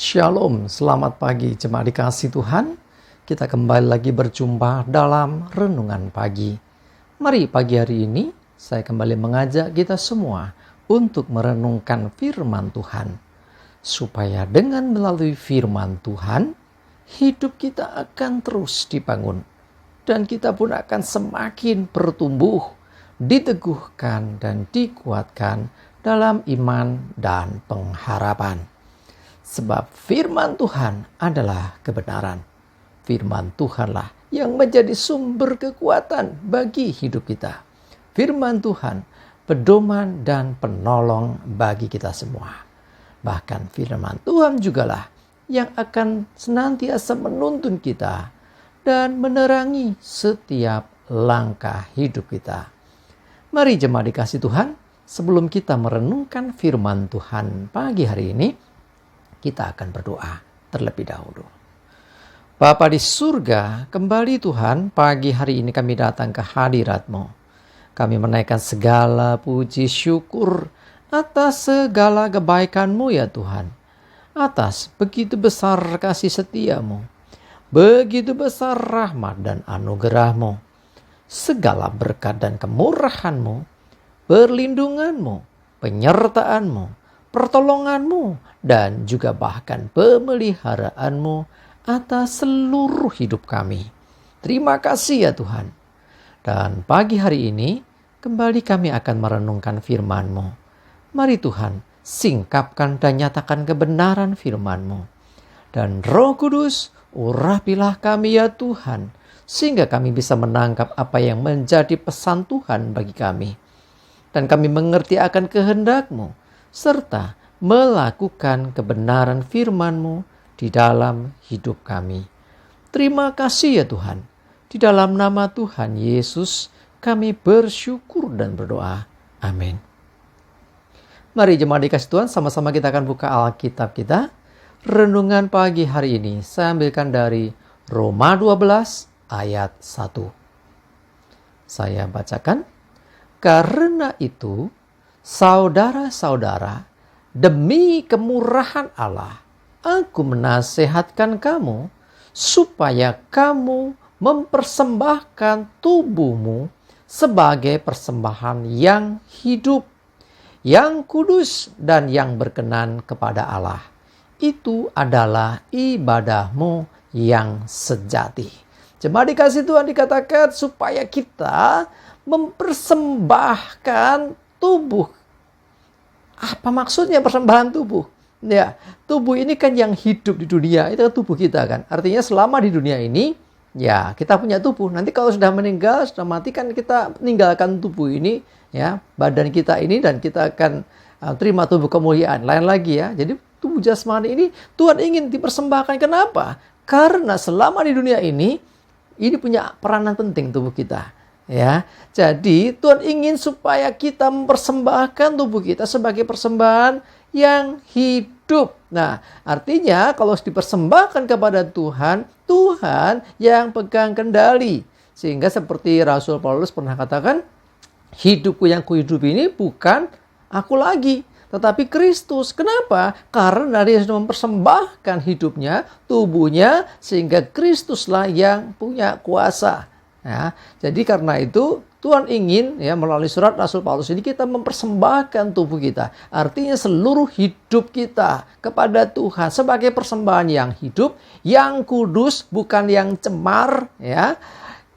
Shalom, selamat pagi jemaat dikasih Tuhan. Kita kembali lagi berjumpa dalam renungan pagi. Mari pagi hari ini saya kembali mengajak kita semua untuk merenungkan firman Tuhan. Supaya dengan melalui firman Tuhan, hidup kita akan terus dibangun. Dan kita pun akan semakin bertumbuh, diteguhkan dan dikuatkan dalam iman dan pengharapan. Sebab firman Tuhan adalah kebenaran. Firman Tuhanlah yang menjadi sumber kekuatan bagi hidup kita. Firman Tuhan pedoman dan penolong bagi kita semua. Bahkan firman Tuhan jugalah yang akan senantiasa menuntun kita dan menerangi setiap langkah hidup kita. Mari jemaat dikasih Tuhan, sebelum kita merenungkan firman Tuhan pagi hari ini, kita akan berdoa terlebih dahulu. Bapa di surga, kembali Tuhan, pagi hari ini kami datang ke hadirat-Mu. Kami menaikkan segala puji syukur atas segala kebaikan-Mu ya Tuhan. Atas begitu besar kasih setia-Mu, begitu besar rahmat dan anugerah-Mu. Segala berkat dan kemurahan-Mu, perlindungan-Mu, penyertaan-Mu, pertolongan-Mu, dan juga bahkan pemeliharaan-Mu atas seluruh hidup kami. Terima kasih ya Tuhan. Dan pagi hari ini kembali kami akan merenungkan firman-Mu. Mari Tuhan, singkapkan dan nyatakan kebenaran firman-Mu. Dan Roh Kudus, urapilah kami ya Tuhan, sehingga kami bisa menangkap apa yang menjadi pesan Tuhan bagi kami. Dan kami mengerti akan kehendak-Mu, serta melakukan kebenaran firman-Mu di dalam hidup kami. Terima kasih ya Tuhan. Di dalam nama Tuhan Yesus kami bersyukur dan berdoa. Amin. Mari jemaat dikasih Tuhan, sama-sama kita akan buka Alkitab kita. Renungan pagi hari ini saya ambilkan dari Roma 12 ayat 1. Saya bacakan. Karena itu, saudara-saudara, demi kemurahan Allah, aku menasehatkan kamu supaya kamu mempersembahkan tubuhmu sebagai persembahan yang hidup, yang kudus dan yang berkenan kepada Allah. Itu adalah ibadahmu yang sejati. Jemaat dikasih Tuhan, dikatakan supaya kita mempersembahkan tubuh. Apa maksudnya persembahan tubuh? Ya, tubuh ini kan yang hidup di dunia, itu kan tubuh kita kan. Artinya selama di dunia ini, ya kita punya tubuh. Nanti kalau sudah meninggal, sudah mati kan kita meninggalkan tubuh ini, ya, badan kita ini, dan kita akan terima tubuh kemuliaan. Lain lagi ya. Jadi tubuh jasmani ini Tuhan ingin dipersembahkan. Kenapa? Karena selama di dunia ini punya peranan penting tubuh kita. Ya, jadi Tuhan ingin supaya kita mempersembahkan tubuh kita sebagai persembahan yang hidup. Nah, artinya kalau dipersembahkan kepada Tuhan, Tuhan yang pegang kendali. Sehingga seperti Rasul Paulus pernah katakan, hidupku yang kuhidup ini bukan aku lagi, tetapi Kristus. Kenapa? Karena dia sudah mempersembahkan hidupnya, tubuhnya, sehingga Kristuslah yang punya kuasa. Ya, jadi karena itu Tuhan ingin ya melalui surat Rasul Paulus ini kita mempersembahkan tubuh kita. Artinya seluruh hidup kita kepada Tuhan sebagai persembahan yang hidup, yang kudus, bukan yang cemar, ya,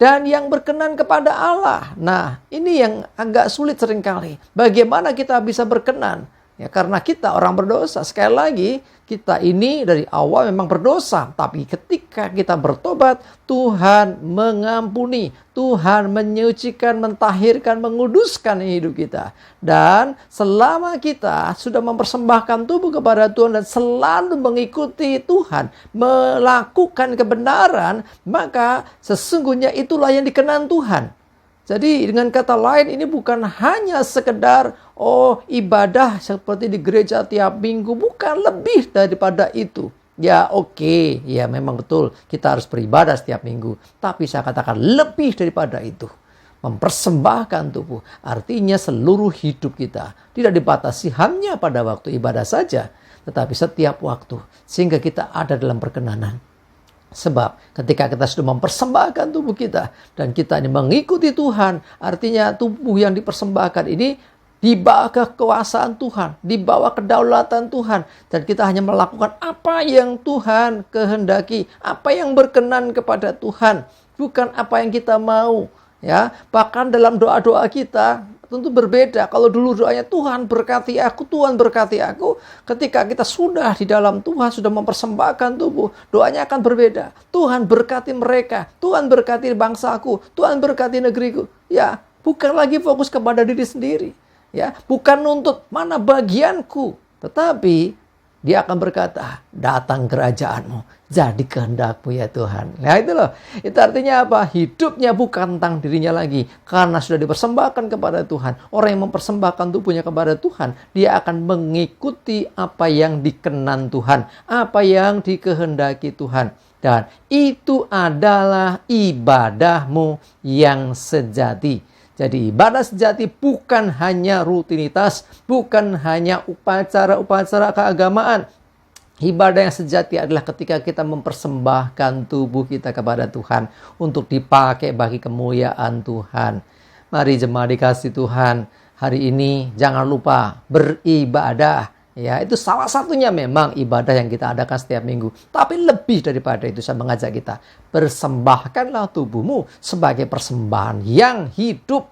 dan yang berkenan kepada Allah. Nah, ini yang agak sulit seringkali. Bagaimana kita bisa berkenan? Ya, karena kita orang berdosa. Sekali lagi, kita ini dari awal memang berdosa. Tapi ketika kita bertobat, Tuhan mengampuni. Tuhan menyucikan, mentahirkan, menguduskan hidup kita. Dan selama kita sudah mempersembahkan tubuh kepada Tuhan dan selalu mengikuti Tuhan, melakukan kebenaran, maka sesungguhnya itulah yang dikenan Tuhan. Jadi dengan kata lain ini bukan hanya sekedar ibadah seperti di gereja tiap minggu, bukan, lebih daripada itu. Ya oke, ya memang betul kita harus beribadah setiap minggu, tapi saya katakan lebih daripada itu. Mempersembahkan tubuh, artinya seluruh hidup kita tidak dibatasi hanya pada waktu ibadah saja, tetapi setiap waktu, sehingga kita ada dalam perkenanan. Sebab ketika kita sudah mempersembahkan tubuh kita dan kita ini mengikuti Tuhan, artinya tubuh yang dipersembahkan ini di bawah kekuasaan Tuhan, di bawah kedaulatan Tuhan, dan kita hanya melakukan apa yang Tuhan kehendaki, apa yang berkenan kepada Tuhan, bukan apa yang kita mau. Ya, bahkan dalam doa-doa kita tentu berbeda. Kalau dulu doanya Tuhan berkati aku, Tuhan berkati aku. Ketika kita sudah di dalam Tuhan, sudah mempersembahkan tubuh, doanya akan berbeda. Tuhan berkati mereka, Tuhan berkati bangsaku, Tuhan berkati negeriku. Ya, bukan lagi fokus kepada diri sendiri. Ya, bukan nuntut mana bagianku, tetapi dia akan berkata, datang kerajaanmu, jadi kehendakmu ya Tuhan. Nah itu loh, itu artinya apa? Hidupnya bukan tentang dirinya lagi, karena sudah dipersembahkan kepada Tuhan. Orang yang mempersembahkan tubuhnya kepada Tuhan, dia akan mengikuti apa yang dikenan Tuhan, apa yang dikehendaki Tuhan. Dan itu adalah ibadahmu yang sejati. Jadi ibadah sejati bukan hanya rutinitas, bukan hanya upacara-upacara keagamaan. Ibadah yang sejati adalah ketika kita mempersembahkan tubuh kita kepada Tuhan untuk dipakai bagi kemuliaan Tuhan. Mari jemaat dikasih Tuhan, hari ini jangan lupa beribadah. Ya, itu salah satunya memang ibadah yang kita adakan setiap minggu. Tapi lebih daripada itu, saya mengajak kita, persembahkanlah tubuhmu sebagai persembahan yang hidup,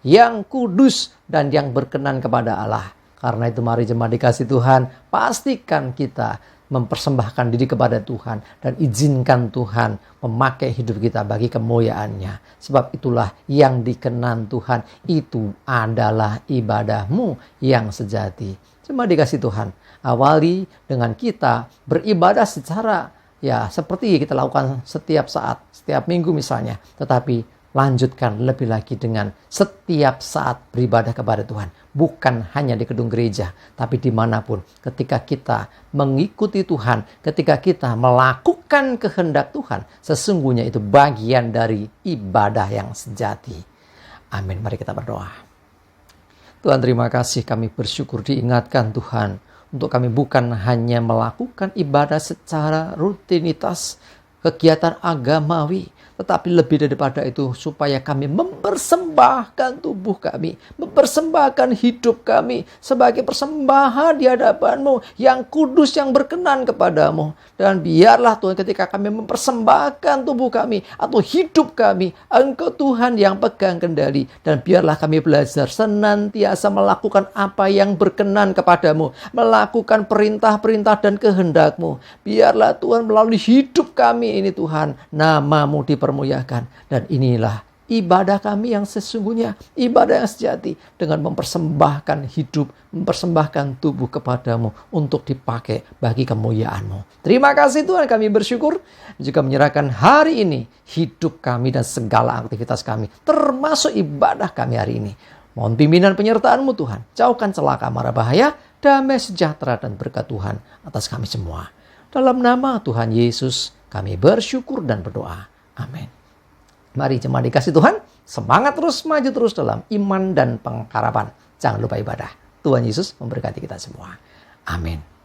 yang kudus, dan yang berkenan kepada Allah. Karena itu mari jemaat dikasih Tuhan, pastikan kita mempersembahkan diri kepada Tuhan dan izinkan Tuhan memakai hidup kita bagi kemuliaannya. Sebab itulah yang dikenan Tuhan, itu adalah ibadahmu yang sejati. Cuma dikasih Tuhan, awali dengan kita beribadah secara seperti kita lakukan setiap saat, setiap minggu misalnya. Tetapi lanjutkan lebih lagi dengan setiap saat beribadah kepada Tuhan. Bukan hanya di gedung gereja, tapi dimanapun. Ketika kita mengikuti Tuhan, ketika kita melakukan kehendak Tuhan, sesungguhnya itu bagian dari ibadah yang sejati. Amin. Mari kita berdoa. Tuhan, terima kasih, kami bersyukur diingatkan Tuhan untuk kami bukan hanya melakukan ibadah secara rutinitas, kegiatan agamawi, tetapi lebih daripada itu supaya kami mempersembahkan tubuh kami, mempersembahkan hidup kami sebagai persembahan di hadapan-Mu yang kudus, yang berkenan kepadamu. Dan biarlah Tuhan ketika kami mempersembahkan tubuh kami atau hidup kami, Engkau Tuhan yang pegang kendali. Dan biarlah kami belajar senantiasa melakukan apa yang berkenan kepadamu, melakukan perintah-perintah dan kehendak-Mu. Biarlah Tuhan melalui hidup kami ini Tuhan, nama-Mu dipermuliakan. Dan inilah ibadah kami yang sesungguhnya, ibadah yang sejati, dengan mempersembahkan hidup, mempersembahkan tubuh kepadamu untuk dipakai bagi kemuliaan-Mu. Terima kasih Tuhan, kami bersyukur juga menyerahkan hari ini hidup kami dan segala aktivitas kami, termasuk ibadah kami hari ini. Mohon pimpinan penyertaan-Mu Tuhan, jauhkan celaka mara bahaya, damai sejahtera dan berkat Tuhan atas kami semua. Dalam nama Tuhan Yesus kami bersyukur dan berdoa. Amin. Mari jemaat dikasih Tuhan, semangat terus, maju terus dalam iman dan pengharapan. Jangan lupa ibadah. Tuhan Yesus memberkati kita semua. Amin.